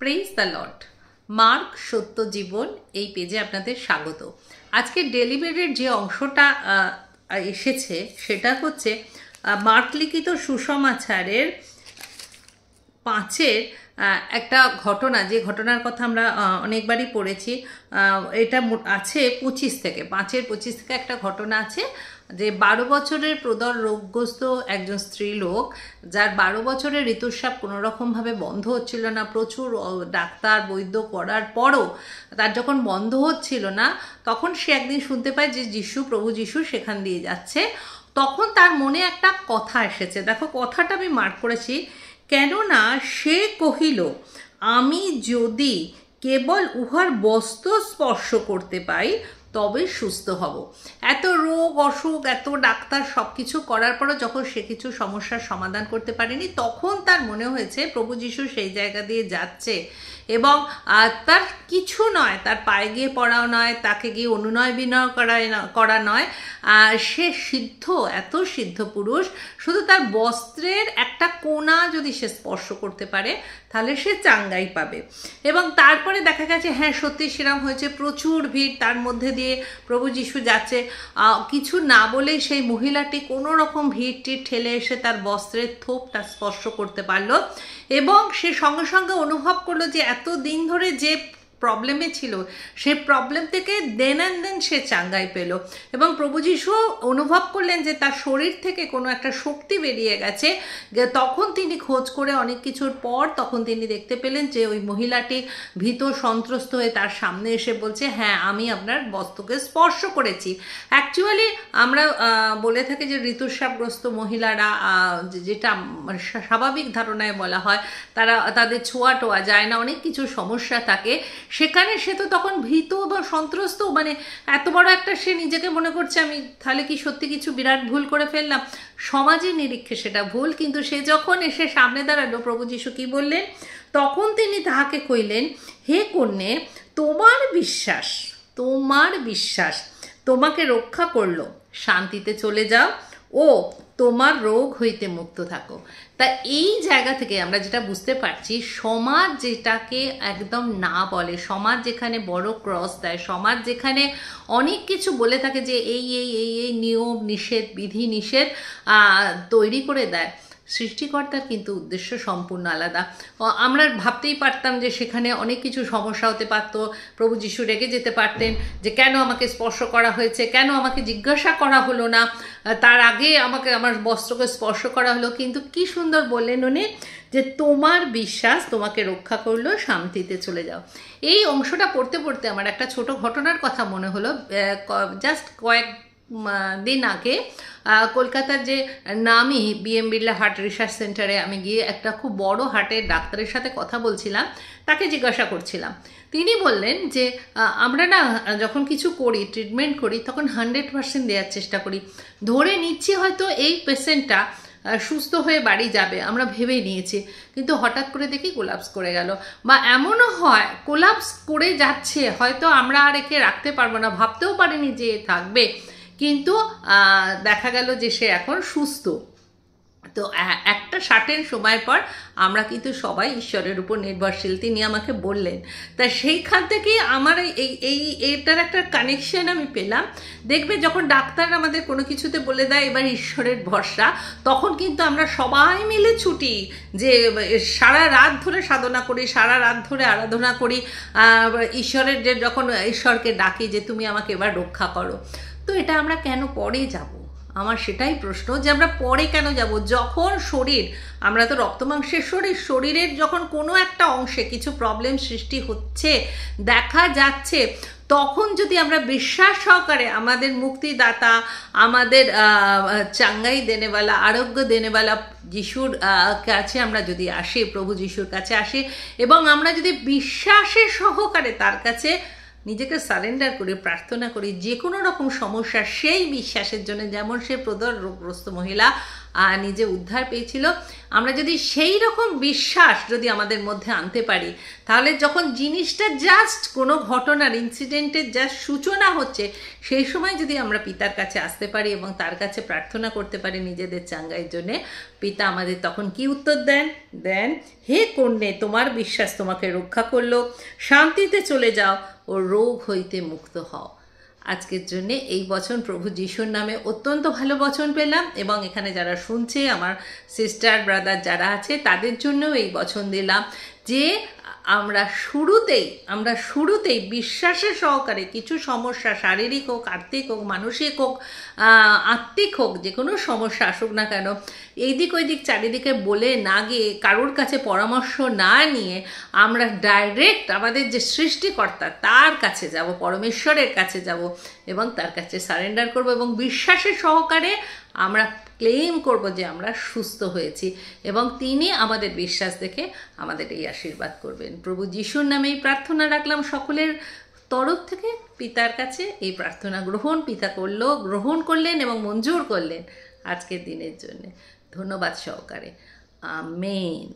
Praise the Lord. Mark সত্য জীবন এই পেজে আপনাদের স্বাগত। আজকে ডেলি ব্রেডের যে অংশটা এসেছে সেটা হচ্ছে মার্ক লিখিত সুসমাচারের 5-এর একটা ঘটনা, যে ঘটনার কথা আমরা অনেকবারই পড়েছি। এটা আছে 25 থেকে, 5-এর 25 থেকে একটা ঘটনা আছে যে 12 বছরের প্রদর রোগগ্রস্ত একজন স্ত্রী লোক, যার 12 বছরের ঋতুস্রাব কোনোরকমভাবে বন্ধ হচ্ছিল না। প্রচুর ডাক্তার বৈদ্য করার পরও তার যখন বন্ধ হচ্ছিল না, তখন সে একদিন শুনতে পায় যে প্রভু যিশু সেখান দিয়ে যাচ্ছে। তখন তার মনে একটা কথা এসেছে। দেখো, কথাটা আমি মার্ক করেছি, কেননা সে কহিল, আমি যদি কেবল উহার বস্ত্র স্পর্শ করতে পাই তবে সুস্থ হব। এত রোগ অসুখ, এত ডাক্তার সব কিছু করার পরও যখন সে কিছু সমস্যার সমাধান করতে পারেনি, তখন তার মনে হয়েছে প্রভু যিশু সেই জায়গা দিয়ে যাচ্ছে এবং তার কিছু নয়, তার পায়ে গিয়ে পড়াও নয়, তাকে গিয়ে অনুনয় বিনয় করা নয়। সে সিদ্ধ, এত সিদ্ধ পুরুষ, শুধু তার বস্ত্রের একটা কোণা যদি সে স্পর্শ করতে পারে তাহলে সে চাঙ্গাই পাবে। এবং তারপরে দেখা গেছে হ্যাঁ, সত্যি সেরাম হয়েছে। প্রচুর ভিড়, তার মধ্যে দিয়ে প্রভু যিশু যাচ্ছে। কিছু না বলেই সেই মহিলাটি কোনো রকম ভিড় ঠেলে এসে তার বস্ত্রের থোপটা স্পর্শ করতে পারলো এবং সে সঙ্গে সঙ্গে অনুভব করলো যে এত দিন ধরে যে প্রবলেমে ছিল, সে প্রবলেম থেকে দেন অ্যান্ড দেন সে চাঙ্গাই পেল। এবং প্রভু যিশু অনুভব করলেন যে তার শরীর থেকে কোনো একটা শক্তি বেরিয়ে গেছে। তখন তিনি খোঁজ করে অনেক কিছুর পর তখন তিনি দেখতে পেলেন যে ওই মহিলাটি ভীত সন্ত্রস্ত হয়ে তার সামনে এসে বলছে, হ্যাঁ, আমি আপনার বস্ত্রকে স্পর্শ করেছি। অ্যাকচুয়ালি আমরা বলে থাকি যে ঋতুস্রাবগ্রস্ত মহিলারা, যেটা স্বাভাবিক ধারণায় বলা হয়, তাদের ছোঁয়া টোয়া যায় না, অনেক কিছু সমস্যা থাকে। সেখানে সে তো তখন ভীত বা সন্ত্রস্ত, মানে এত বড় একটা সে নিজেকে মনে করছে আমি তাহলে কি সত্যি কিছু বিরাট ভুল করে ফেললাম। সমাজের নিরীক্ষে সেটা ভুল, কিন্তু সে যখন এসে সামনে দাঁড়ালো, প্রভু যিশু কি বললেন? তখন তিনি তাহাকে কইলেন, হে কন্যে, তোমার বিশ্বাস তোমাকে রক্ষা করলো, শান্তিতে চলে যাও ও তোমার রোগ হইতে মুক্ত থাকো। তা এই জায়গা থেকে আমরা যেটা বুঝতে পারছি, সমাজ যেটাকে একদম না বলে, সমাজ যেখানে বড় ক্রস দেয়, সমাজ যেখানে অনেক কিছু বলে থাকে যে এই এই এই এই নিয়ম নিষেধ, বিধি নিষেধ তৈরি করে দেয়, সৃষ্টিকর্তার কিন্তু উদ্দেশ্য সম্পূর্ণ আলাদা। আমরা ভাবতেই পারতাম যে সেখানে অনেক কিছু সমস্যা হতে পারতো। প্রভু যিশু রেগে যেতে পারতেন যে কেন আমাকে স্পর্শ করা হয়েছে, কেন আমাকে জিজ্ঞাসা করা হলো না, তার আগে আমাকে আমার বস্ত্রকে স্পর্শ করা হলো। কিন্তু কি সুন্দর বললেন উনি, যে তোমার বিশ্বাস তোমাকে রক্ষা করলো, শান্তিতে চলে যাও। এই অংশটা পড়তে পড়তে আমার একটা ছোট ঘটনার কথা মনে হলো। জাস্ট কয়েক দিন আগে কলকাতার যে নামি BM বিড়লা হার্ট রিসার্চ সেন্টারে আমি গিয়ে একটা খুব বড় হার্টের ডাক্তারের সাথে কথা বলছিলাম। তাকে জিজ্ঞাসা করছিলাম, তিনি বললেন যে আমরা না যখন কিছু করি, ট্রিটমেন্ট করি, তখন 100% দেওয়ার চেষ্টা করি। ধরে নিচ্ছি হয়তো এই পেশেন্টটা সুস্থ হয়ে বাড়ি যাবে, আমরা ভেবেই নিয়েছি, কিন্তু হঠাৎ করে দেখি কোলাপস করে গেল। বা এমনও হয় কোলাপস করে যাচ্ছে, হয়তো আমরা আর একে রাখতে পারবো না, ভাবতেও পারিনি যে থাকবে, কিন্তু দেখা গেল যে সে এখন সুস্থ। তো একটা সার্টেন সময় পর আমরা কিন্তু সবাই ঈশ্বরের উপর নির্ভরশীল, তিনি আমাকে বললেন। তা সেইখান থেকেই আমার এইটার একটা কানেকশন আমি পেলাম। দেখবে যখন ডাক্তার আমাদের কোনো কিছুতে বলে দেয় এবার ঈশ্বরের ভরসা, তখন কিন্তু আমরা সবাই মিলে ছুটি, যে সারা রাত ধরে সাধনা করি, সারা রাত ধরে আরাধনা করি ঈশ্বরের, যে যখন ঈশ্বরকে ডাকি যে তুমি আমাকে এবার রক্ষা করো। তো এটা আমরা কেন পরে যাব? আমার সেটাই প্রশ্ন, যে আমরা পরে কেন যাব? যখন শরীর, আমরা তো রক্তমাংসের শরীরের যখন কোনো একটা অংশে কিছু প্রবলেম সৃষ্টি হচ্ছে, দেখা যাচ্ছে, তখন যদি আমরা বিশ্বাস সহকারে আমাদের মুক্তিদাতা, আমাদের চাঙ্গাই দেনেওয়ালা, আরোগ্য দেনেওয়ালা যিশুর কাছে আমরা যদি আসি, প্রভু যিশুর কাছে আসি, এবং আমরা যদি বিশ্বাসের সহকারে তার কাছে নিজেকে সারেন্ডার করি, প্রার্থনা করি যে কোনো রকম সমস্যা, সেই বিশ্বাসের জন্য, যেমন সে প্রদর রোগগ্রস্ত মহিলা নিজে উদ্ধার পেয়েছিল। আমরা যদি সেই রকম বিশ্বাস যদি আমাদের মধ্যে আনতে পারি, তাহলে যখন জিনিসটা জাস্ট কোনো ঘটনার ইনসিডেন্টের জাস্ট সূচনা হচ্ছে, সেই সময় যদি আমরা পিতার কাছে আসতে পারি এবং তার কাছে প্রার্থনা করতে পারি নিজেদের চাঙ্গাইয়ের জন্যে, পিতা আমাদের তখন কি উত্তর দেন, হে কন্যে, তোমার বিশ্বাস তোমাকে রক্ষা করলো, শান্তিতে চলে যাও ও রোগ হইতে মুক্ত হও। আজকের জন্যে এই বচন প্রভু যিশুর নামে অত্যন্ত ভালো বচন পেলাম, এবং এখানে যারা শুনছে আমার সিস্টার ব্রাদার যারা আছে তাদের জন্যও এই বচন দিলাম যে আমরা শুরুতেই বিশ্বাসের সহকারে কিছু সমস্যা, শারীরিক হোক, আর্থিক হোক, মানসিক হোক, আত্মিক হোক, যে কোনো সমস্যা আসুক না কেন, এইদিক ওইদিক চারিদিকে বলে না গিয়ে, কারোর কাছে পরামর্শ না নিয়ে আমরা ডাইরেক্ট আমাদের যে সৃষ্টিকর্তা তার কাছে যাব, পরমেশ্বরের কাছে যাব এবং তার কাছে সারেন্ডার করব, এবং বিশ্বাসের সহকারে আমরা ক্লেম করব যে আমরা সুস্থ হয়েছি, এবং তিনি আমাদের বিশ্বাস দেখে আমাদের এই আশীর্বাদ করবেন। প্রভু যিশুর নামেই প্রার্থনা রাখলাম সকলের তরফ থেকে পিতার কাছে। এই প্রার্থনা পিতা গ্রহণ করলেন এবং মঞ্জুর করলেন আজকের দিনের জন্য। ধন্যবাদ সহকারে। আমেন।